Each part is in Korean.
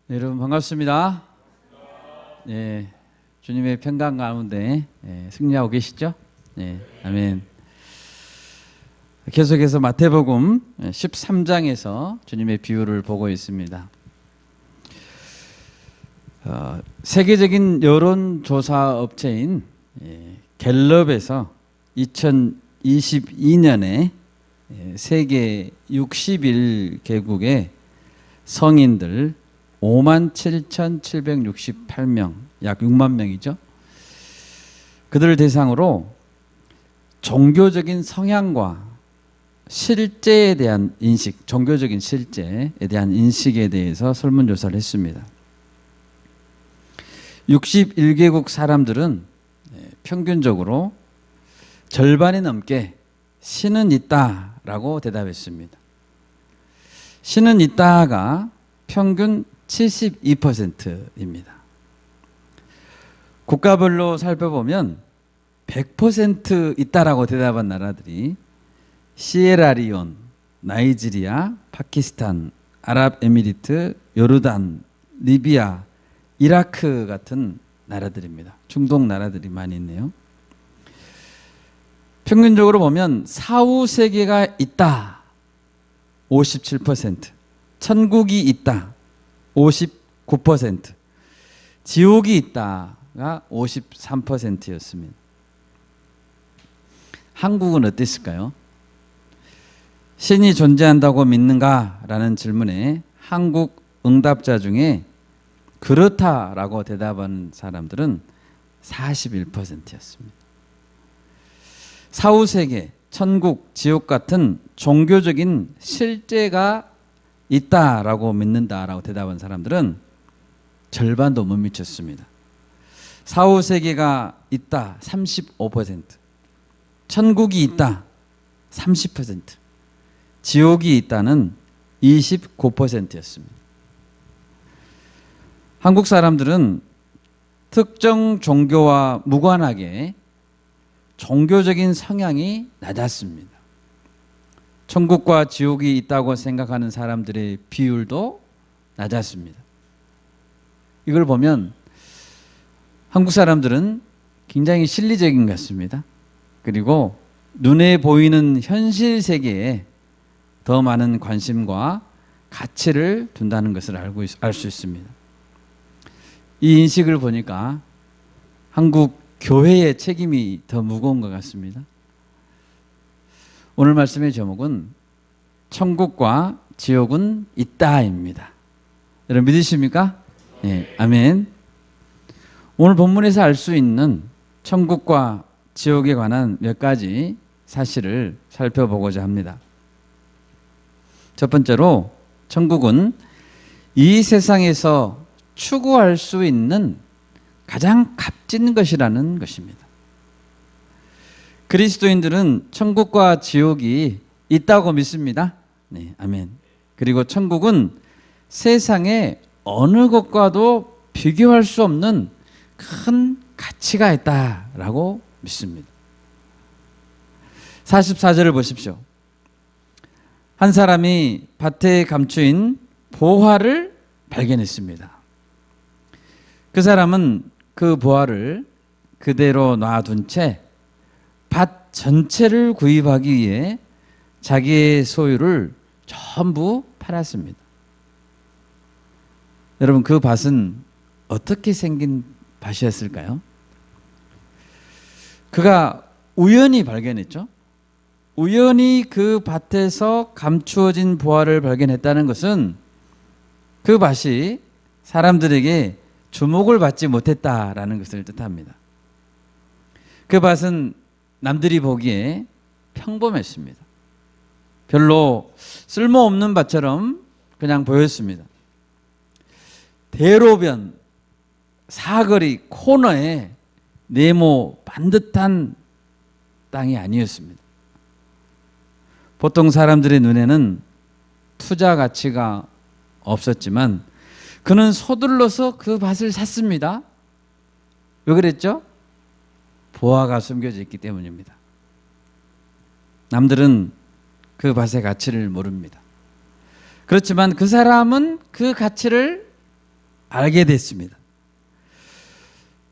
네, 여러분 반갑습니다. 네, 주님의 평강 가운데 승리하고 계시죠? 네, 아멘. 계속해서 마태복음 13장에서 주님의 비유를 보고 있습니다. 세계적인 여론조사 업체인 갤럽에서 2022년에 세계 61개국의 성인들 57,768명, 약 6만 명이죠. 그들을 대상으로 종교적인 성향과 실제에 대한 인식, 종교적인 실제에 대한 인식에 대해서 설문조사를 했습니다. 61개국 사람들은 평균적으로 절반이 넘게 신은 있다라고 대답했습니다. 신은 있다가 평균 72%입니다. 국가별로 살펴보면 100% 있다라고 대답한 나라들이 시에라리온, 나이지리아, 파키스탄, 아랍에미리트, 요르단, 리비아, 이라크 같은 나라들입니다. 중동 나라들이 많이 있네요. 평균적으로 보면 사후 세계가 있다 57%, 천국이 있다 59%, 지옥이 있다가 53%였습니다. 한국은 어땠을까요? 신이 존재한다고 믿는가? 라는 질문에 한국 응답자 중에 그렇다라고 대답한 사람들은 41%였습니다. 사후세계, 천국, 지옥 같은 종교적인 실제가 있다라고 믿는다라고 대답한 사람들은 절반도 못 미쳤습니다. 사후세계가 있다 35%, 천국이 있다 30%, 지옥이 있다는 29%였습니다. 한국 사람들은 특정 종교와 무관하게 종교적인 성향이 낮았습니다. 천국과 지옥이 있다고 생각하는 사람들의 비율도 낮았습니다. 이걸 보면 한국 사람들은 굉장히 실리적인 것 같습니다. 그리고 눈에 보이는 현실 세계에 더 많은 관심과 가치를 둔다는 것을 알 수 있습니다. 이 인식을 보니까 한국 교회의 책임이 더 무거운 것 같습니다. 오늘 말씀의 제목은 천국과 지옥은 있다입니다. 여러분 믿으십니까? 네, 아멘. 오늘 본문에서 알 수 있는 천국과 지옥에 관한 몇 가지 사실을 살펴보고자 합니다. 첫 번째로 천국은 이 세상에서 추구할 수 있는 가장 값진 것이라는 것입니다. 그리스도인들은 천국과 지옥이 있다고 믿습니다. 네, 아멘. 그리고 천국은 세상의 어느 것과도 비교할 수 없는 큰 가치가 있다라고 믿습니다. 44절을 보십시오. 한 사람이 밭에 감추인 보화를 발견했습니다. 그 사람은 그 보화를 그대로 놔둔 채 밭 전체를 구입하기 위해 자기의 소유를 전부 팔았습니다. 여러분, 그 밭은 어떻게 생긴 밭이었을까요? 그가 우연히 발견했죠. 우연히 그 밭에서 감추어진 보화를 발견했다는 것은 그 밭이 사람들에게 주목을 받지 못했다라는 것을 뜻합니다. 그 밭은 남들이 보기에 평범했습니다. 별로 쓸모없는 밭처럼 그냥 보였습니다. 대로변, 사거리, 코너에 네모 반듯한 땅이 아니었습니다. 보통 사람들의 눈에는 투자 가치가 없었지만 그는 서둘러서 그 밭을 샀습니다. 왜 그랬죠? 보화가 숨겨져 있기 때문입니다. 남들은 그 밭의 가치를 모릅니다. 그렇지만 그 사람은 그 가치를 알게 됐습니다.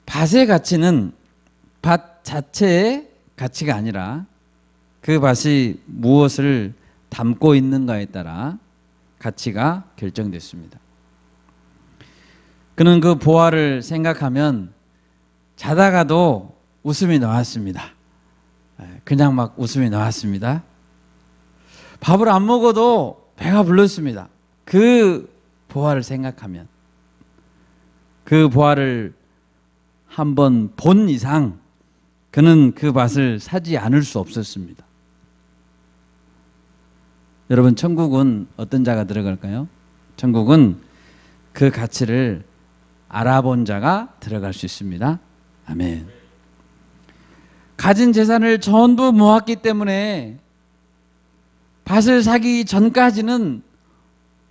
밭의 가치는 밭 자체의 가치가 아니라 그 밭이 무엇을 담고 있는가에 따라 가치가 결정됐습니다. 그는 그 보화를 생각하면 자다가도 웃음이 나왔습니다. 그냥 막 웃음이 나왔습니다. 밥을 안 먹어도 배가 불렀습니다. 그 보화를 생각하면, 그 보화를 한번 본 이상 그는 그 밭을 사지 않을 수 없었습니다. 여러분, 천국은 어떤 자가 들어갈까요? 천국은 그 가치를 알아본 자가 들어갈 수 있습니다. 아멘. 가진 재산을 전부 모았기 때문에 밭을 사기 전까지는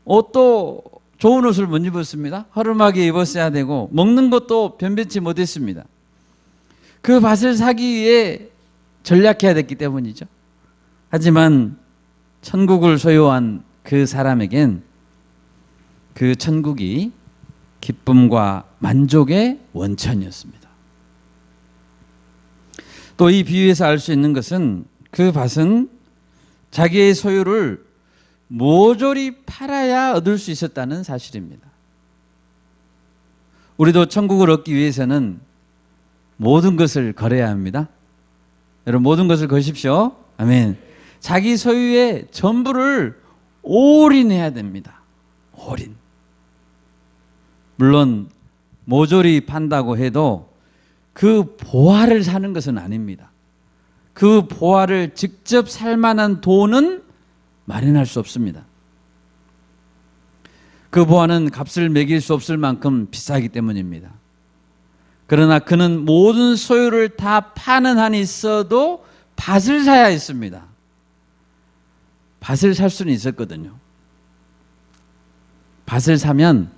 옷도 좋은 옷을 못 입었습니다. 허름하게 입었어야 되고 먹는 것도 변변치 못했습니다. 그 밭을 사기 위해 전략해야 됐기 때문이죠. 하지만 천국을 소유한 그 사람에겐 그 천국이 기쁨과 만족의 원천이었습니다. 또 이 비유에서 알 수 있는 것은 그 밭은 자기의 소유를 모조리 팔아야 얻을 수 있었다는 사실입니다. 우리도 천국을 얻기 위해서는 모든 것을 걸어야 합니다. 여러분, 모든 것을 거십시오. 아멘. 자기 소유의 전부를 올인해야 됩니다. 올인. 물론 모조리 판다고 해도 그 보화를 사는 것은 아닙니다. 그 보화를 직접 살 만한 돈은 마련할 수 없습니다. 그 보화는 값을 매길 수 없을 만큼 비싸기 때문입니다. 그러나 그는 모든 소유를 다 파는 한이 있어도 밭을 사야 했습니다. 밭을 살 수는 있었거든요. 밭을 사면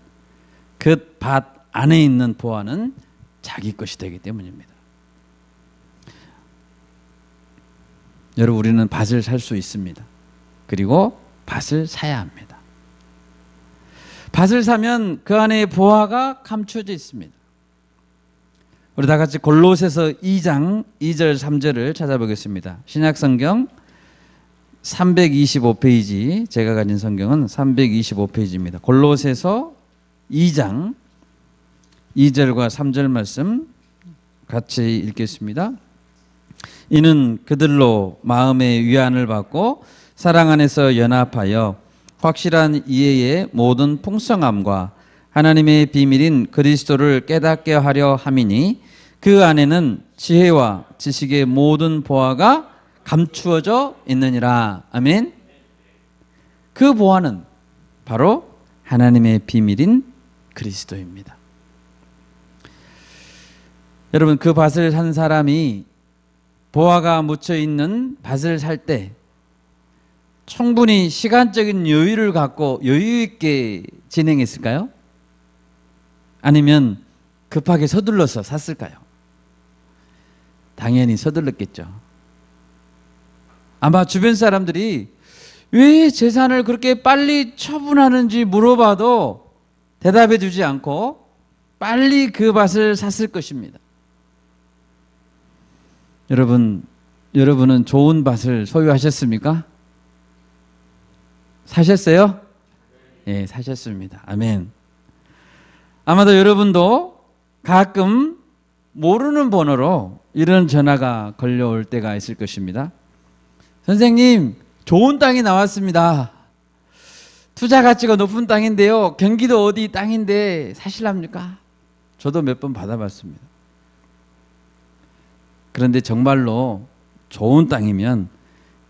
그 밭 안에 있는 보화는 자기 것이 되기 때문입니다. 여러분, 우리는 밭을 살 수 있습니다. 그리고 밭을 사야 합니다. 밭을 사면 그 안에 보화가 감추어져 있습니다. 우리 다 같이 골로새서 2장 2절 3절을 찾아보겠습니다. 신약성경 325페이지, 제가 가진 성경은 325페이지입니다. 골로새서 2장 2절과 3절 말씀 같이 읽겠습니다. 이는 그들로 마음의 위안을 받고 사랑 안에서 연합하여 확실한 이해의 모든 풍성함과 하나님의 비밀인 그리스도를 깨닫게 하려 함이니 그 안에는 지혜와 지식의 모든 보화가 감추어져 있느니라. 아멘. 그 보화는 바로 하나님의 비밀인 그리스도입니다. 여러분, 그 밭을 산 사람이 보화가 묻혀 있는 밭을 살 때 충분히 시간적인 여유를 갖고 여유 있게 진행했을까요? 아니면 급하게 서둘러서 샀을까요? 당연히 서둘렀겠죠. 아마 주변 사람들이 왜 재산을 그렇게 빨리 처분하는지 물어봐도 대답해 주지 않고 빨리 그 밭을 샀을 것입니다. 여러분은 좋은 밭을 소유하셨습니까? 사셨어요? 예, 사셨습니다. 아멘. 아마도 여러분도 가끔 모르는 번호로 이런 전화가 걸려올 때가 있을 것입니다. 선생님, 좋은 땅이 나왔습니다. 투자 가치가 높은 땅인데요. 경기도 어디 땅인데 사실랍니까? 저도 몇 번 받아봤습니다. 그런데 정말로 좋은 땅이면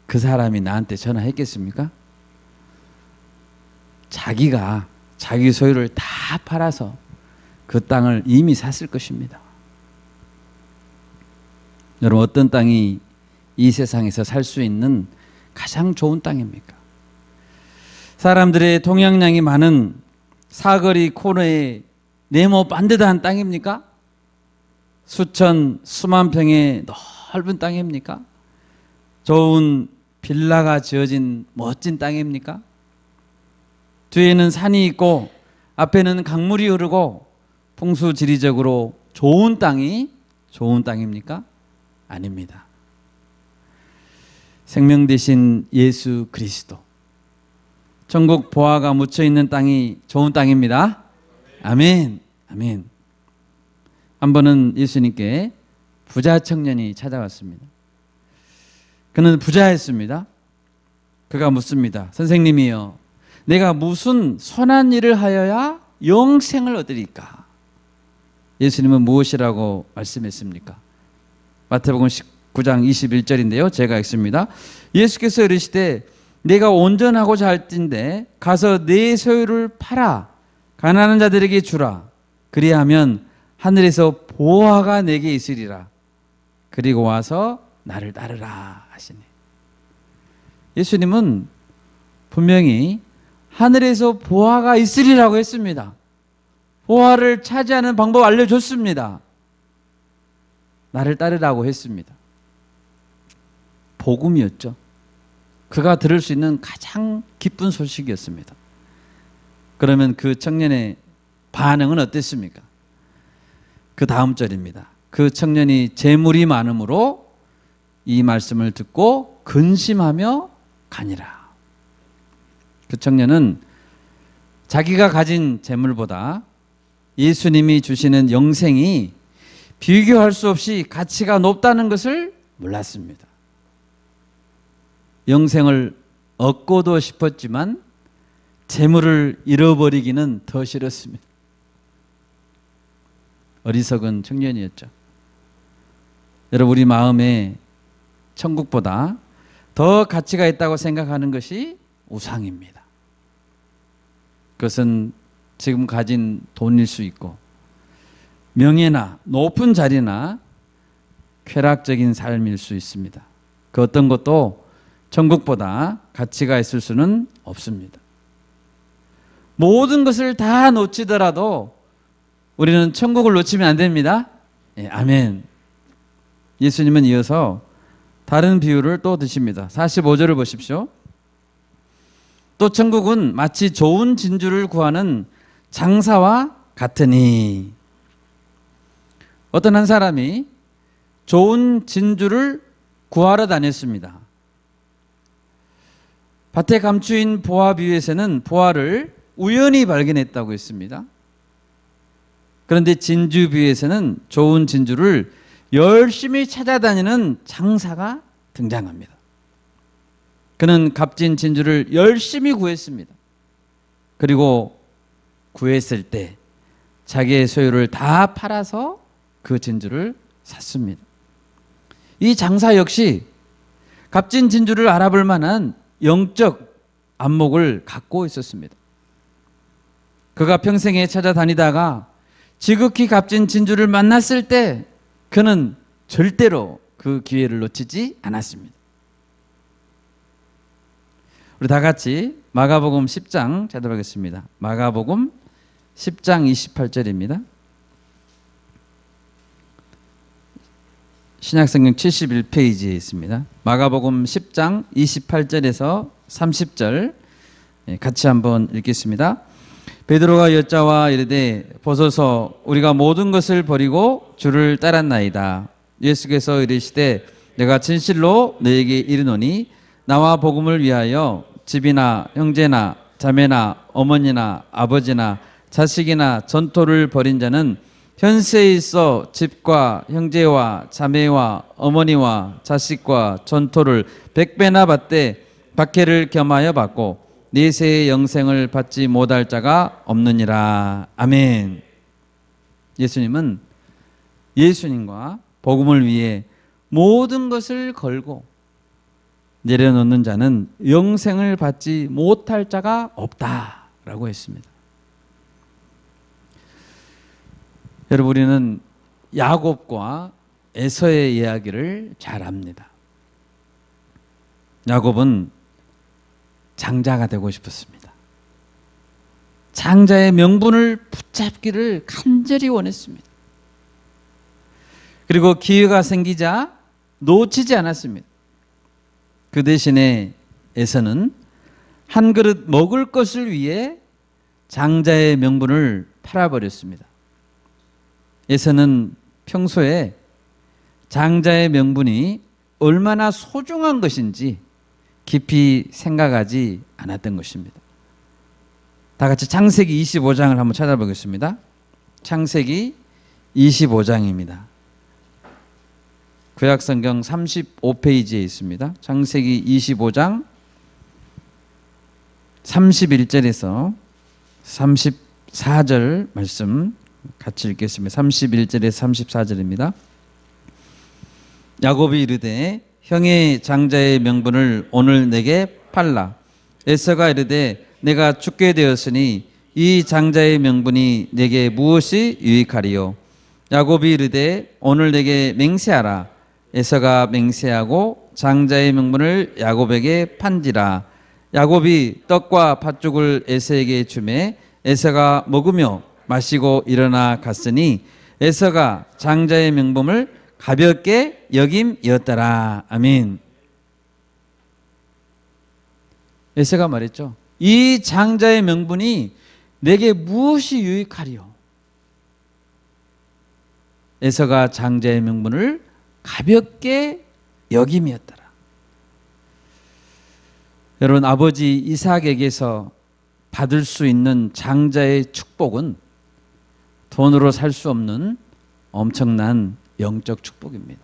그 사람이 나한테 전화했겠습니까? 자기가 자기 소유를 다 팔아서 그 땅을 이미 샀을 것입니다. 여러분, 어떤 땅이 이 세상에서 살 수 있는 가장 좋은 땅입니까? 사람들의 통행량이 많은 사거리 코너에 네모 반듯한 땅입니까? 수만 평의 넓은 땅입니까? 좋은 빌라가 지어진 멋진 땅입니까? 뒤에는 산이 있고 앞에는 강물이 흐르고 풍수지리적으로 좋은 땅이 좋은 땅입니까? 아닙니다. 생명 되신 예수 그리스도, 천국 보화가 묻혀 있는 땅이 좋은 땅입니다. 아멘. 아멘. 한 번은 예수님께 부자 청년이 찾아왔습니다. 그는 부자였습니다. 그가 묻습니다. 선생님이여, 내가 무슨 선한 일을 하여야 영생을 얻으리까? 예수님은 무엇이라고 말씀했습니까? 마태복음 19장 21절인데요. 제가 읽습니다. 예수께서 이르시되 내가 온전하고자 할 텐데 가서 내 소유를 팔아 가난한 자들에게 주라. 그리하면 하늘에서 보화가 내게 있으리라. 그리고 와서 나를 따르라 하시니. 예수님은 분명히 하늘에서 보화가 있으리라고 했습니다. 보화를 차지하는 방법 알려줬습니다. 나를 따르라고 했습니다. 복음이었죠. 그가 들을 수 있는 가장 기쁜 소식이었습니다. 그러면 그 청년의 반응은 어땠습니까? 그 다음 절입니다. 그 청년이 재물이 많음으로 이 말씀을 듣고 근심하며 가니라. 그 청년은 자기가 가진 재물보다 예수님이 주시는 영생이 비교할 수 없이 가치가 높다는 것을 몰랐습니다. 영생을 얻고도 싶었지만 재물을 잃어버리기는 더 싫었습니다. 어리석은 청년이었죠. 여러분, 우리 마음에 천국보다 더 가치가 있다고 생각하는 것이 우상입니다. 그것은 지금 가진 돈일 수 있고 명예나 높은 자리나 쾌락적인 삶일 수 있습니다. 그 어떤 것도 천국보다 가치가 있을 수는 없습니다. 모든 것을 다 놓치더라도 우리는 천국을 놓치면 안 됩니다. 예, 아멘. 예수님은 이어서 다른 비유를 또 드십니다. 45절을 보십시오. 또 천국은 마치 좋은 진주를 구하는 장사와 같으니. 어떤 한 사람이 좋은 진주를 구하러 다녔습니다. 밭에 감추인 보화 비유에서는 보화를 우연히 발견했다고 했습니다. 그런데 진주 비유에서는 좋은 진주를 열심히 찾아다니는 장사가 등장합니다. 그는 값진 진주를 열심히 구했습니다. 그리고 구했을 때 자기의 소유를 다 팔아서 그 진주를 샀습니다. 이 장사 역시 값진 진주를 알아볼 만한 영적 안목을 갖고 있었습니다. 그가 평생에 찾아다니다가 지극히 값진 진주를 만났을 때 그는 절대로 그 기회를 놓치지 않았습니다. 우리 다 같이 마가복음 10장 찾아보겠습니다. 마가복음 10장 28절입니다. 신약성경 71페이지에 있습니다. 마가복음 10장 28절에서 30절 같이 한번 읽겠습니다. 베드로가 여짜와 이르되 보소서 우리가 모든 것을 버리고 주를 따랐나이다. 예수께서 이르시되 내가 진실로 너에게 이르노니 나와 복음을 위하여 집이나 형제나 자매나 어머니나 아버지나 자식이나 전토를 벌인 자는 현세에 있어 집과 형제와 자매와 어머니와 자식과 전토를 100배나 받되 박해를 겸하여 받고 내세의 영생을 받지 못할 자가 없느니라. 아멘. 예수님은 예수님과 복음을 위해 모든 것을 걸고 내려놓는 자는 영생을 받지 못할 자가 없다라고 했습니다. 여러분, 우리는 야곱과 에서의 이야기를 잘 압니다. 야곱은 장자가 되고 싶었습니다. 장자의 명분을 붙잡기를 간절히 원했습니다. 그리고 기회가 생기자 놓치지 않았습니다. 그 대신에 에서는 한 그릇 먹을 것을 위해 장자의 명분을 팔아버렸습니다. 에서는 평소에 장자의 명분이 얼마나 소중한 것인지 깊이 생각하지 않았던 것입니다. 다 같이 창세기 25장을 한번 찾아보겠습니다. 창세기 25장입니다. 구약성경 35페이지에 있습니다. 창세기 25장 31절에서 34절 말씀 같이 읽겠습니다. 31절에서 34절입니다. 야곱이 이르되 형의 장자의 명분을 오늘 내게 팔라. 에서가 이르되 내가 죽게 되었으니 이 장자의 명분이 내게 무엇이 유익하리요? 야곱이 이르되 오늘 내게 맹세하라. 에서가 맹세하고 장자의 명분을 야곱에게 판지라. 야곱이 떡과 팥죽을 에서에게 주매 에서가 먹으며 마시고 일어나 갔으니 에서가 장자의 명분을 가볍게 여김이었더라. 아멘. 에서가 말했죠. 이 장자의 명분이 내게 무엇이 유익하리요? 에서가 장자의 명분을 가볍게 여김이었더라. 여러분, 아버지 이삭에게서 받을 수 있는 장자의 축복은 돈으로 살 수 없는 엄청난 영적 축복입니다.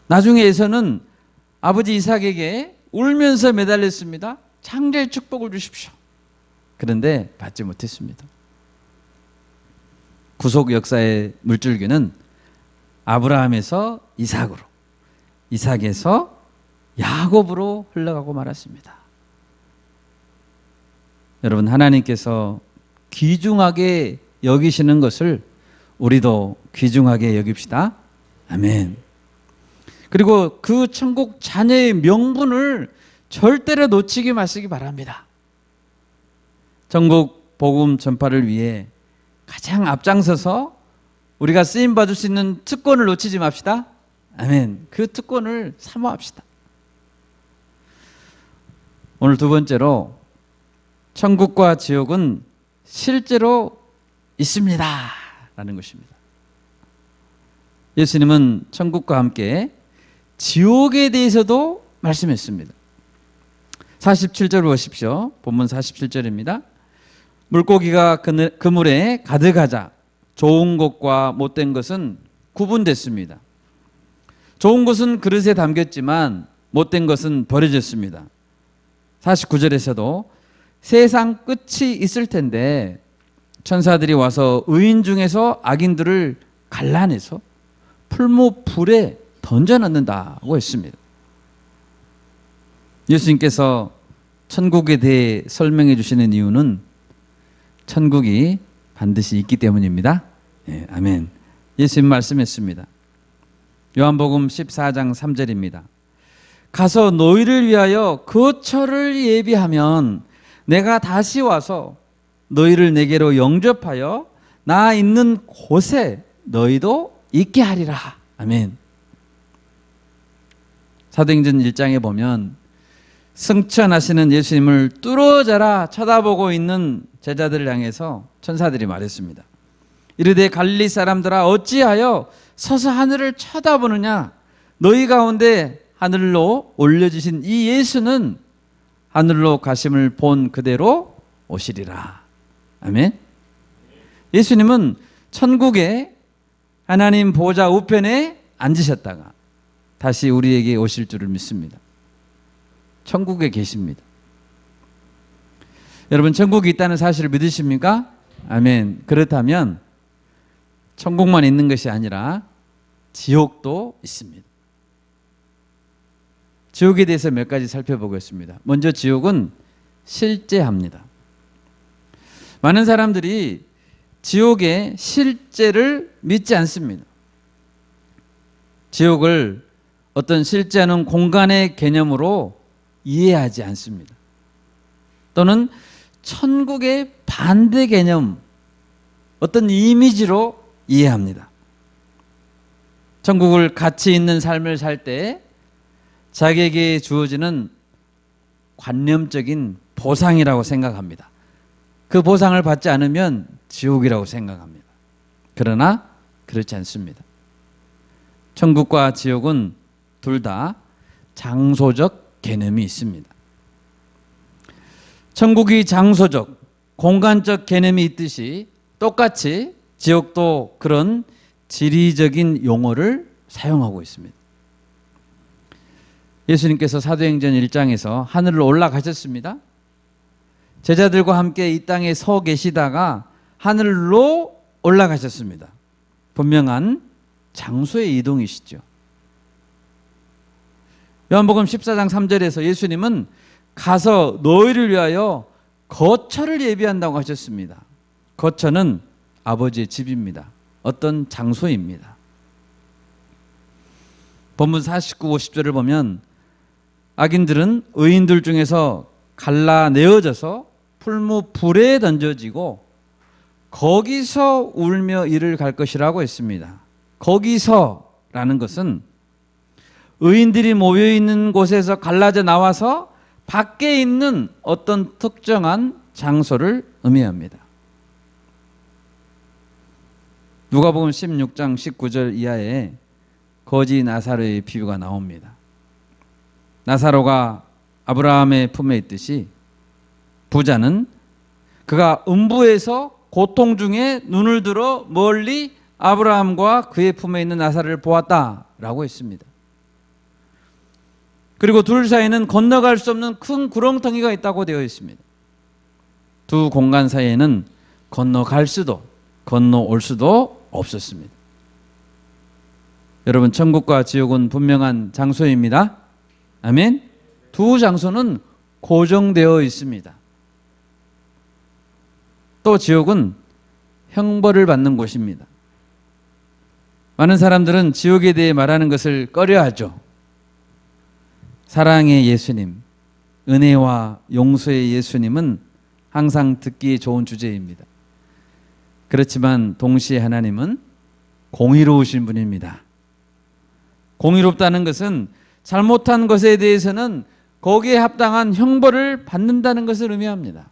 나중에 에서는 아버지 이삭에게 울면서 매달렸습니다. 장자의 축복을 주십시오. 그런데 받지 못했습니다. 구속 역사의 물줄기는 아브라함에서 이삭으로, 이삭에서 야곱으로 흘러가고 말았습니다. 여러분, 하나님께서 귀중하게 여기시는 것을 우리도 귀중하게 여깁시다. 아멘. 그리고 그 천국 자녀의 명분을 절대로 놓치지 마시기 바랍니다. 전국 복음 전파를 위해 가장 앞장서서 우리가 쓰임 받을 수 있는 특권을 놓치지 맙시다. 아멘. 그 특권을 사모합시다. 오늘 두 번째로, 천국과 지옥은 실제로 있습니다 라는 것입니다. 예수님은 천국과 함께 지옥에 대해서도 말씀했습니다. 47절 보십시오. 본문 47절입니다. 물고기가 그물에 가득하자 좋은 것과 못된 것은 구분됐습니다. 좋은 것은 그릇에 담겼지만 못된 것은 버려졌습니다. 49절에서도 세상 끝이 있을 텐데 천사들이 와서 의인 중에서 악인들을 갈라내서 풀무불에 던져넣는다고 했습니다. 예수님께서 천국에 대해 설명해 주시는 이유는 천국이 반드시 있기 때문입니다. 네, 아멘. 예수님 말씀했습니다. 요한복음 14장 3절입니다. 가서 너희를 위하여 거처를 예비하면 내가 다시 와서 너희를 내게로 영접하여 나 있는 곳에 너희도 있게 하리라. 아멘. 사도행전 1장에 보면 승천하시는 예수님을 뚫어져라 쳐다보고 있는 제자들을 향해서 천사들이 말했습니다. 이르되 갈릴리 사람들아 어찌하여 서서 하늘을 쳐다보느냐? 너희 가운데 하늘로 올려주신 이 예수는 하늘로 가심을 본 그대로 오시리라. 아멘. 예수님은 천국에 하나님 보좌 우편에 앉으셨다가 다시 우리에게 오실 줄을 믿습니다. 천국에 계십니다. 여러분, 천국이 있다는 사실을 믿으십니까? 아멘. 그렇다면 천국만 있는 것이 아니라 지옥도 있습니다. 지옥에 대해서 몇 가지 살펴보겠습니다. 먼저 지옥은 실제합니다. 많은 사람들이 지옥의 실제를 믿지 않습니다. 지옥을 어떤 실제하는 공간의 개념으로 이해하지 않습니다. 또는 천국의 반대 개념, 어떤 이미지로 이해합니다. 천국을 가치 있는 삶을 살 때 자기에게 주어지는 관념적인 보상이라고 생각합니다. 그 보상을 받지 않으면 지옥이라고 생각합니다. 그러나 그렇지 않습니다. 천국과 지옥은 둘 다 장소적 개념이 있습니다. 천국이 장소적, 공간적 개념이 있듯이 똑같이 지옥도 그런 지리적인 용어를 사용하고 있습니다. 예수님께서 사도행전 1장에서 하늘로 올라가셨습니다. 제자들과 함께 이 땅에 서 계시다가 하늘로 올라가셨습니다. 분명한 장소의 이동이시죠. 요한복음 14장 3절에서 예수님은 가서 너희를 위하여 거처를 예비한다고 하셨습니다. 거처는 아버지의 집입니다. 어떤 장소입니다. 본문 49, 50절을 보면 악인들은 의인들 중에서 갈라내어져서 풀무 불에 던져지고 거기서 울며 이를 갈 것이라고 했습니다. 거기서라는 것은 의인들이 모여있는 곳에서 갈라져 나와서 밖에 있는 어떤 특정한 장소를 의미합니다. 누가복음 16장 19절 이하에 거지 나사로의 비유가 나옵니다. 나사로가 아브라함의 품에 있듯이 부자는 그가 음부에서 고통 중에 눈을 들어 멀리 아브라함과 그의 품에 있는 나사로를 보았다라고 했습니다. 그리고 둘 사이에는 건너갈 수 없는 큰 구렁텅이가 있다고 되어 있습니다. 두 공간 사이에는 건너갈 수도 건너올 수도 없었습니다. 여러분, 천국과 지옥은 분명한 장소입니다. 아멘. 두 장소는 고정되어 있습니다. 또 지옥은 형벌을 받는 곳입니다. 많은 사람들은 지옥에 대해 말하는 것을 꺼려하죠. 사랑의 예수님, 은혜와 용서의 예수님은 항상 듣기 좋은 주제입니다. 그렇지만 동시에 하나님은 공의로우신 분입니다. 공의롭다는 것은 잘못한 것에 대해서는 거기에 합당한 형벌을 받는다는 것을 의미합니다.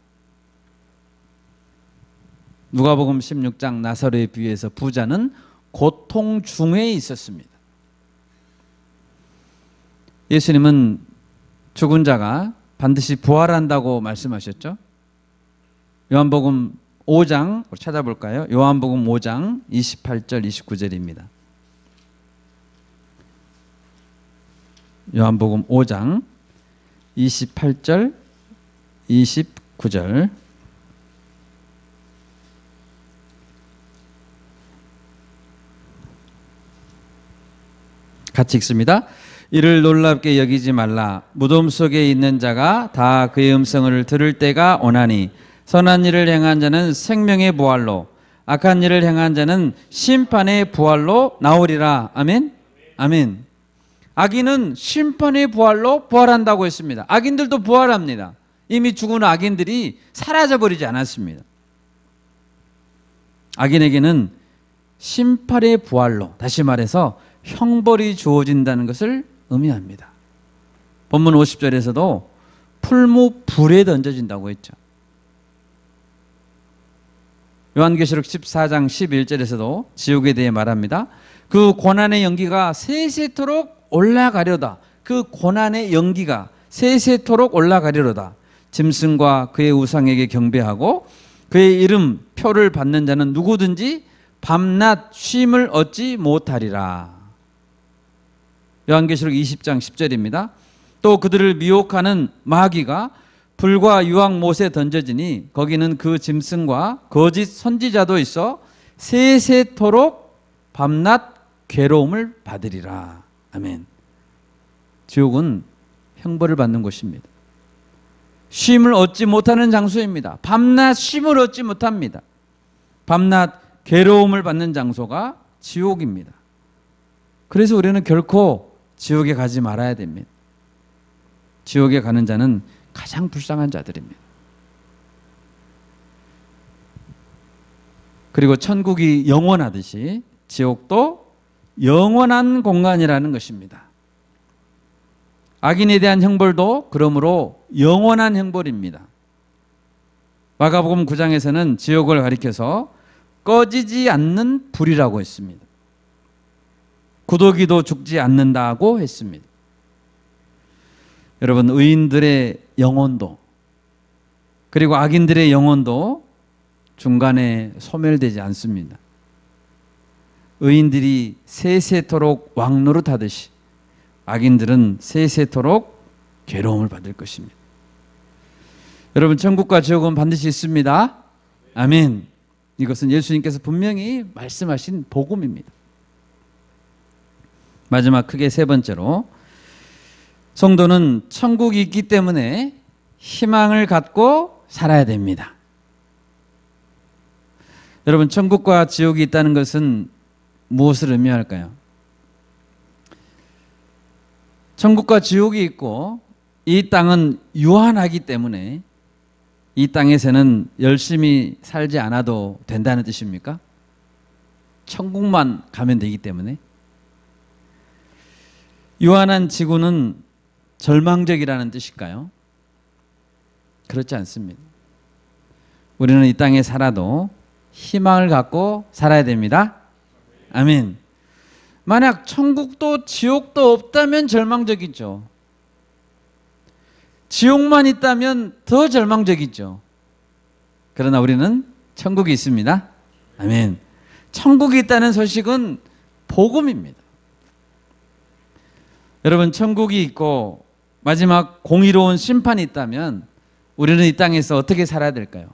누가복음 16장 나사로의 비유에서 부자는 고통 중에 있었습니다. 예수님은 죽은 자가 반드시 부활한다고 말씀하셨죠. 요한복음 5장 찾아볼까요? 요한복음 5장 28절 29절입니다. 요한복음 5장 28절 29절 같이 읽습니다. 이를 놀랍게 여기지 말라. 무덤 속에 있는 자가 다 그의 음성을 들을 때가 오나니 선한 일을 행한 자는 생명의 부활로 악한 일을 행한 자는 심판의 부활로 나오리라. 아멘. 아멘. 악인은 심판의 부활로 부활한다고 했습니다. 악인들도 부활합니다. 이미 죽은 악인들이 사라져버리지 않았습니다. 악인에게는 심판의 부활로, 다시 말해서 형벌이 주어진다는 것을 의미합니다. 본문 50절에서도 풀무 불에 던져진다고 했죠. 요한계시록 14장 11절에서도 지옥에 대해 말합니다. 그 고난의 연기가 세세토록 올라가려다. 그 고난의 연기가 세세토록 올라가려다. 짐승과 그의 우상에게 경배하고 그의 이름 표를 받는 자는 누구든지 밤낮 쉼을 얻지 못하리라. 요한계시록 20장 10절입니다. 또 그들을 미혹하는 마귀가 불과 유황못에 던져지니 거기는 그 짐승과 거짓 선지자도 있어 세세토록 밤낮 괴로움을 받으리라. 아멘. 지옥은 형벌을 받는 곳입니다. 쉼을 얻지 못하는 장소입니다. 밤낮 쉼을 얻지 못합니다. 밤낮 괴로움을 받는 장소가 지옥입니다. 그래서 우리는 결코 지옥에 가지 말아야 됩니다. 지옥에 가는 자는 가장 불쌍한 자들입니다. 그리고 천국이 영원하듯이 지옥도 영원한 공간이라는 것입니다. 악인에 대한 형벌도 그러므로 영원한 형벌입니다. 마가복음 9장에서는 지옥을 가리켜서 꺼지지 않는 불이라고 했습니다. 구더기도 죽지 않는다고 했습니다. 여러분, 의인들의 영혼도 그리고 악인들의 영혼도 중간에 소멸되지 않습니다. 의인들이 세세토록 왕노릇하듯이 악인들은 세세토록 괴로움을 받을 것입니다. 여러분, 천국과 지옥은 반드시 있습니다. 아멘. 이것은 예수님께서 분명히 말씀하신 복음입니다. 마지막 크게 세 번째로, 성도는 천국이 있기 때문에 희망을 갖고 살아야 됩니다. 여러분, 천국과 지옥이 있다는 것은 무엇을 의미할까요? 천국과 지옥이 있고 이 땅은 유한하기 때문에 이 땅에서는 열심히 살지 않아도 된다는 뜻입니까? 천국만 가면 되기 때문에. 유한한 지구는 절망적이라는 뜻일까요? 그렇지 않습니다. 우리는 이 땅에 살아도 희망을 갖고 살아야 됩니다. 아멘. 만약 천국도 지옥도 없다면 절망적이죠. 지옥만 있다면 더 절망적이죠. 그러나 우리는 천국이 있습니다. 아멘. 천국이 있다는 소식은 복음입니다. 여러분, 천국이 있고 마지막 공의로운 심판이 있다면 우리는 이 땅에서 어떻게 살아야 될까요?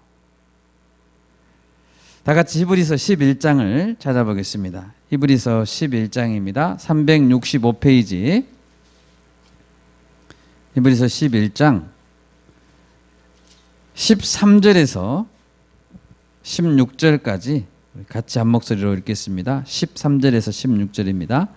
다 같이 히브리서 11장을 찾아보겠습니다. 히브리서 11장입니다. 365페이지. 히브리서 11장 13절에서 16절까지 같이 한 목소리로 읽겠습니다. 13절에서 16절입니다.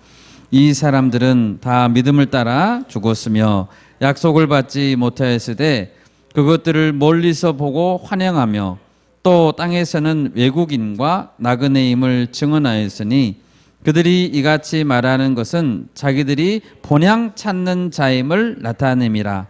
이 사람들은 다 믿음을 따라 죽었으며 약속을 받지 못하였으되 그것들을 멀리서 보고 환영하며 또 땅에서는 외국인과 나그네임을 증언하였으니 그들이 이같이 말하는 것은 자기들이 본향 찾는 자임을 나타냄이라.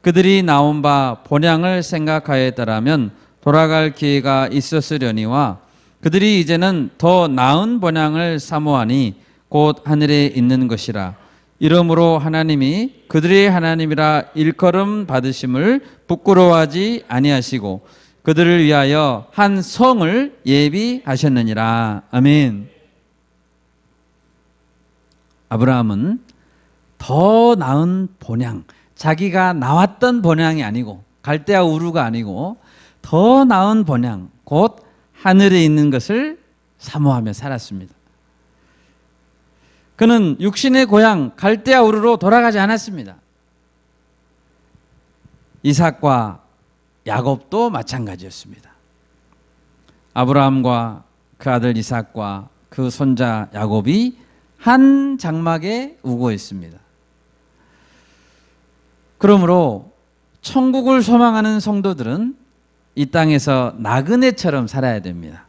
그들이 나온 바 본향을 생각하였더라면 돌아갈 기회가 있었으려니와 그들이 이제는 더 나은 본향을 사모하니 곧 하늘에 있는 것이라. 이러므로 하나님이 그들의 하나님이라 일컬음 받으심을 부끄러워하지 아니하시고 그들을 위하여 한 성을 예비하셨느니라. 아멘. 아브라함은 더 나은 본향, 자기가 나왔던 본향이 아니고 갈대아 우르가 아니고 더 나은 본향, 곧 하늘에 있는 것을 사모하며 살았습니다. 그는 육신의 고향 갈대아 우르로 돌아가지 않았습니다. 이삭과 야곱도 마찬가지였습니다. 아브라함과 그 아들 이삭과 그 손자 야곱이 한 장막에 우고 있습니다. 그러므로 천국을 소망하는 성도들은 이 땅에서 나그네처럼 살아야 됩니다.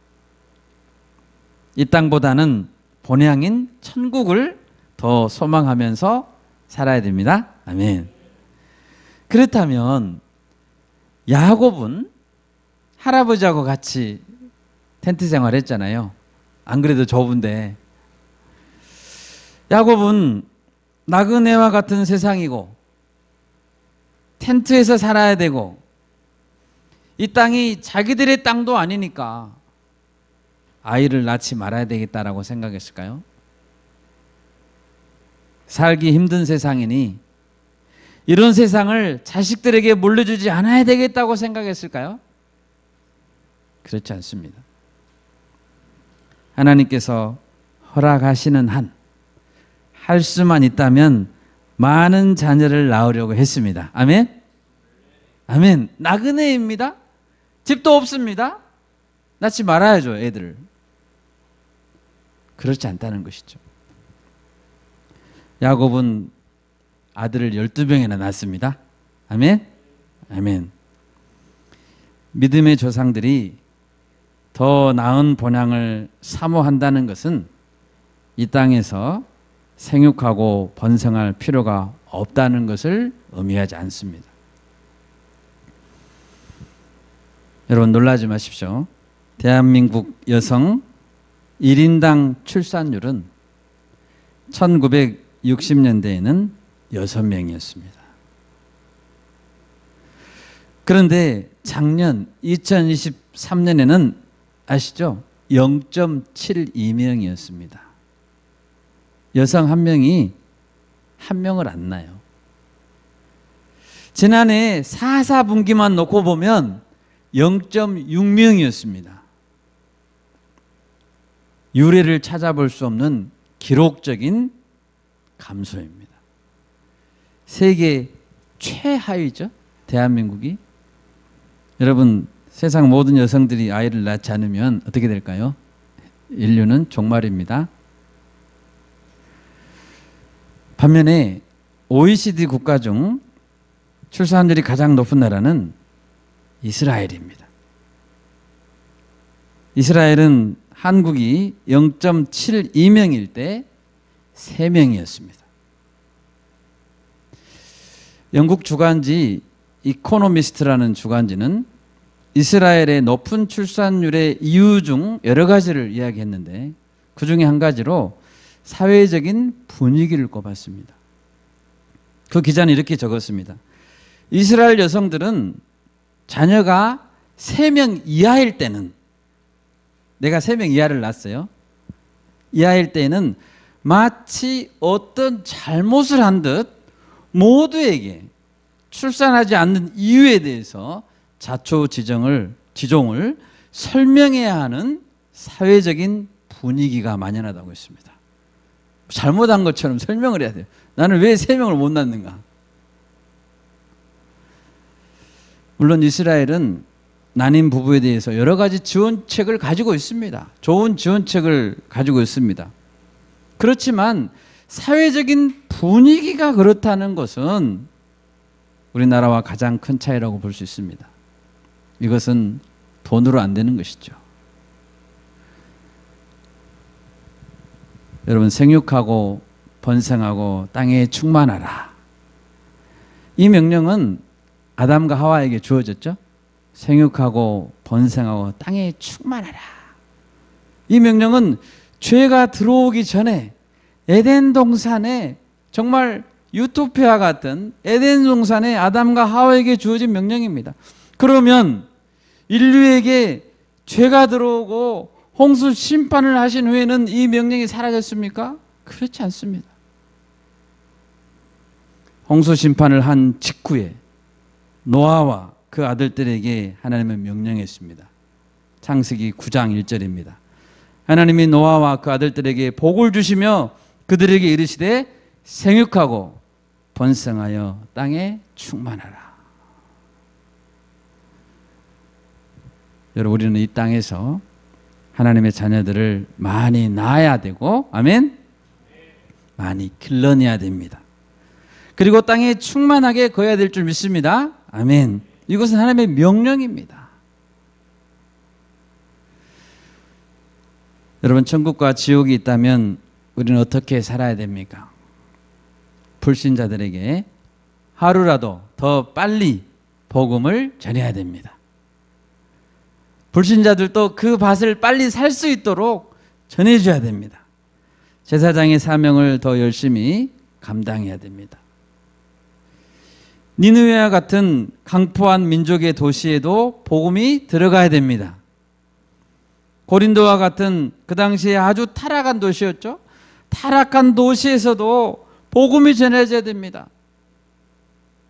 이 땅보다는 본향인 천국을 더 소망하면서 살아야 됩니다. 아멘. 그렇다면 야곱은 할아버지하고 같이 텐트 생활했잖아요. 안 그래도 좁은데. 야곱은 나그네와 같은 세상이고 텐트에서 살아야 되고 이 땅이 자기들의 땅도 아니니까 아이를 낳지 말아야 되겠다라고 생각했을까요? 살기 힘든 세상이니 이런 세상을 자식들에게 물려주지 않아야 되겠다고 생각했을까요? 그렇지 않습니다. 하나님께서 허락하시는 한 할 수만 있다면 많은 자녀를 낳으려고 했습니다. 아멘? 아멘. 나그네입니다. 집도 없습니다. 낳지 말아야죠, 애들을. 그렇지 않다는 것이죠. 야곱은 아들을 12명이나 낳았습니다. 아멘? 아멘. 믿음의 조상들이 더 나은 본향을 사모한다는 것은 이 땅에서 생육하고 번성할 필요가 없다는 것을 의미하지 않습니다. 여러분 놀라지 마십시오. 대한민국 여성 1인당 출산율은 1960년대에는 6명이었습니다. 그런데 작년 2023년에는 아시죠? 0.72명이었습니다. 여성 한 명이 한 명을 안 낳아요. 지난해 4분기만 놓고 보면 0.6명이었습니다. 유례를 찾아볼 수 없는 기록적인 감소입니다. 세계 최하위죠, 대한민국이. 여러분, 세상 모든 여성들이 아이를 낳지 않으면 어떻게 될까요? 인류는 종말입니다. 반면에 OECD 국가 중 출산율이 가장 높은 나라는 이스라엘입니다. 이스라엘은 한국이 0.72명일 때 3명이었습니다. 영국 주간지 이코노미스트라는 주간지는 이스라엘의 높은 출산율의 이유 중 여러 가지를 이야기했는데 그 중에 한 가지로 사회적인 분위기를 꼽았습니다. 그 기자는 이렇게 적었습니다. 이스라엘 여성들은 자녀가 3명 이하일 때는, 내가 3명 이하를 낳았어요. 이하일 때는 마치 어떤 잘못을 한 듯 모두에게 출산하지 않는 이유에 대해서 자초지종을 설명해야 하는 사회적인 분위기가 만연하다고 했습니다. 잘못한 것처럼 설명을 해야 돼요. 나는 왜 3명을 못 낳는가? 물론 이스라엘은 난임 부부에 대해서 여러 가지 지원책을 가지고 있습니다. 좋은 지원책을 가지고 있습니다. 그렇지만 사회적인 분위기가 그렇다는 것은 우리나라와 가장 큰 차이라고 볼 수 있습니다. 이것은 돈으로 안 되는 것이죠. 여러분, 생육하고 번성하고 땅에 충만하라. 이 명령은 아담과 하와에게 주어졌죠. 생육하고 번성하고 땅에 충만하라. 이 명령은 죄가 들어오기 전에 에덴 동산에 정말 유토피아 같은 에덴 동산에 아담과 하와에게 주어진 명령입니다. 그러면 인류에게 죄가 들어오고 홍수 심판을 하신 후에는 이 명령이 사라졌습니까? 그렇지 않습니다. 홍수 심판을 한 직후에 노아와 그 아들들에게 하나님은 명령했습니다. 창세기 9장 1절입니다. 하나님이 노아와 그 아들들에게 복을 주시며 그들에게 이르시되 생육하고 번성하여 땅에 충만하라. 여러분, 우리는 이 땅에서 하나님의 자녀들을 많이 낳아야 되고, 아멘? 많이 길러내야 됩니다. 그리고 땅에 충만하게 거해야 될 줄 믿습니다. 아멘. 이것은 하나님의 명령입니다. 여러분, 천국과 지옥이 있다면 우리는 어떻게 살아야 됩니까? 불신자들에게 하루라도 더 빨리 복음을 전해야 됩니다. 불신자들도 그 밭을 빨리 살 수 있도록 전해줘야 됩니다. 제사장의 사명을 더 열심히 감당해야 됩니다. 니느웨와 같은 강포한 민족의 도시에도 복음이 들어가야 됩니다. 고린도와 같은 그 당시에 아주 타락한 도시였죠. 타락한 도시에서도 복음이 전해져야 됩니다.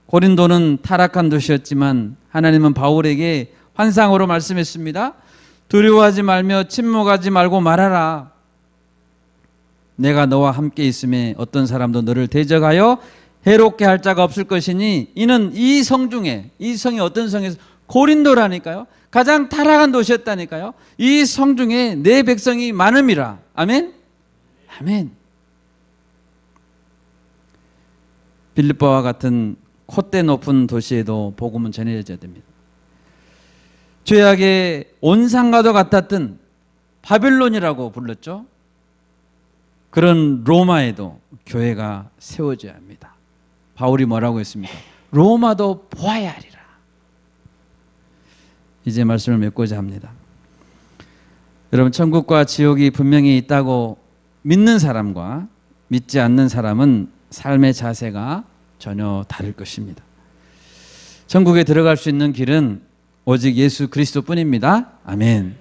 고린도는 타락한 도시였지만 하나님은 바울에게 환상으로 말씀했습니다. 두려워하지 말며 침묵하지 말고 말하라. 내가 너와 함께 있음에 어떤 사람도 너를 대적하여 해롭게 할 자가 없을 것이니 이는 이 성 중에, 이 성이 어떤 성에서, 고린도라니까요. 가장 타락한 도시였다니까요. 이 성 중에 내 백성이 많음이라. 아멘? 아멘. 빌립보와 같은 콧대 높은 도시에도 복음은 전해져야 됩니다. 죄악의 온상과도 같았던 바벨론이라고 불렀죠. 그런 로마에도 교회가 세워져야 합니다. 바울이 뭐라고 했습니까? 로마도 보아야 하리라. 이제 말씀을 맺고자 합니다. 여러분, 천국과 지옥이 분명히 있다고 믿는 사람과 믿지 않는 사람은 삶의 자세가 전혀 다를 것입니다. 천국에 들어갈 수 있는 길은 오직 예수 그리스도뿐입니다. 아멘.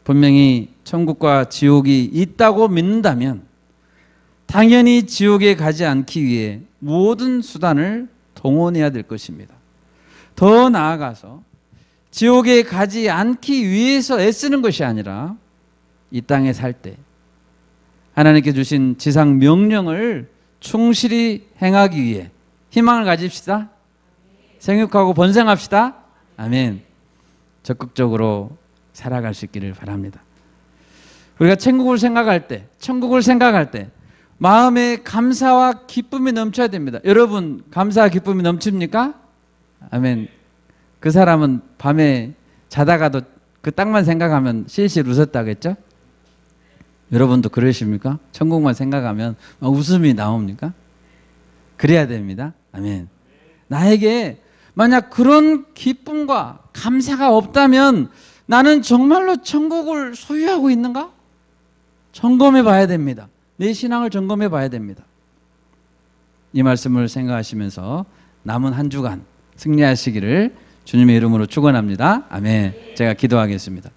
분명히 천국과 지옥이 있다고 믿는다면 당연히 지옥에 가지 않기 위해 모든 수단을 동원해야 될 것입니다. 더 나아가서 지옥에 가지 않기 위해서 애쓰는 것이 아니라 이 땅에 살 때 하나님께 주신 지상 명령을 충실히 행하기 위해 희망을 가집시다. 생육하고 번성합시다. 아멘. 적극적으로 살아갈 수 있기를 바랍니다. 우리가 천국을 생각할 때 마음에 감사와 기쁨이 넘쳐야 됩니다. 여러분, 감사와 기쁨이 넘칩니까? 아멘. 그 사람은 밤에 자다가도 그 땅만 생각하면 실실 웃었다겠죠? 여러분도 그러십니까? 천국만 생각하면 막 웃음이 나옵니까? 그래야 됩니다. 아멘. 나에게 만약 그런 기쁨과 감사가 없다면 나는 정말로 천국을 소유하고 있는가? 점검해 봐야 됩니다. 내 신앙을 점검해 봐야 됩니다. 이 말씀을 생각하시면서 남은 한 주간 승리하시기를 주님의 이름으로 축원합니다. 아멘. 제가 기도하겠습니다.